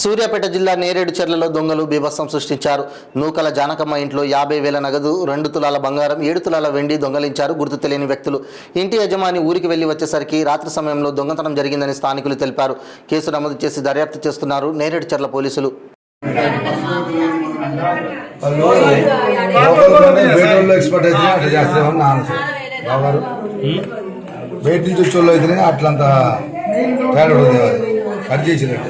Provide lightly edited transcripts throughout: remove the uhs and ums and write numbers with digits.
సూర్యాపేట జిల్లా నేరేడుచెర్లలో దొంగలు బీభత్సం సృష్టించారు. నూకల జానకమ్మ ఇంట్లో 50,000 నగదు, 2 తులాల బంగారం, 7 తులాల వెండి దొంగలించారు గుర్తు తెలియని వ్యక్తులు. ఇంటి యజమాని ఊరికి వెళ్లి వచ్చేసరికి రాత్రి సమయంలో దొంగతనం జరిగిందని స్థానికులు తెలిపారు. కేసు నమోదు చేసి దర్యాప్తు చేస్తున్నారు నేరేడుచెర్ల పోలీసులు. బయట నుంచి వచ్చేవాళ్ళు అయితేనే అట్లంతా తేడా కట్ చేసినట్టు.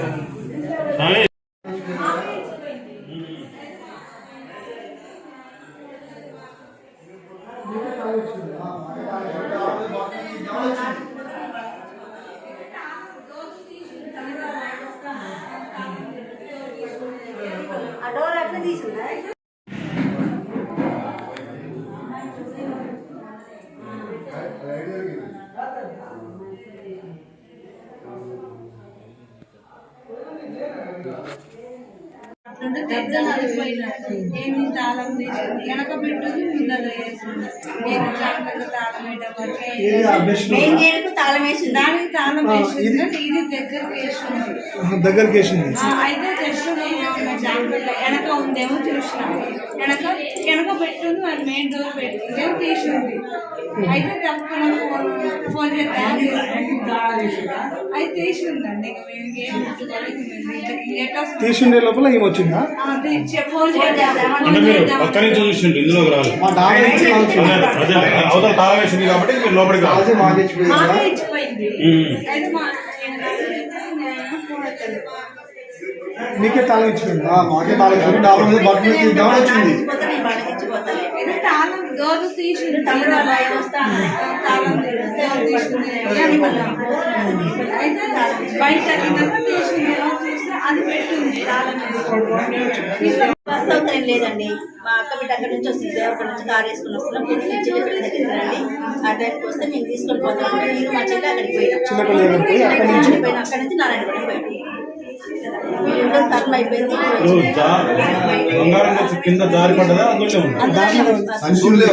ఏమి తాళం తీసింది వెనక పెట్టుకుని ముందర వేసింది. మెయిన్ గేట్ తాళం వేసింది, దానికి తాళం వేసింది. ఇది దగ్గరికి వేసింది. అయితే తెచ్చుకుని వెనక ఉందేమో చూసిన, వెనక పెట్టుకుని అది మెయిన్ డోర్ పెట్టుకుంటే తీసింది. అయితే తప్పకుండా ఫోన్ చేద్దాం అయితే తీసిందండి. తీసిండే లోపల ఏమి వచ్చిందా? ఫోన్ పక్క నుంచి చూసిండు, ఇందులోకి రాదు. అవతల తాళం వేసింది కాబట్టి మీరు లోపలికి రాదు. ఇచ్చిపోయింది. నీకే తాళం ఇచ్చింది. మాకే తాళం ఇచ్చింది. డాబా వచ్చింది. తాళం డోర్ తీసింది. తాళం అయితే బయట తీసింది. అది పెట్టింది తాళం. బస్ సౌకర్యం లేదండి. మా అక్క బిడ్డ అక్కడి నుంచి వస్తుంది, అక్కడి నుంచి కారు వేసుకుని వస్తున్నాం. చిన్న పిల్లల దగ్గరికి రండి, ఆ టైంకి వస్తే మేము తీసుకొని పోతాం. నేను మా చెల్లి అక్కడికి పోయినా, అక్కడి నుంచి నారాయణపురం పోయినా. టర్న్ అయిపోయింది. బంగారం కింద జారి పడ్డదా? అందులో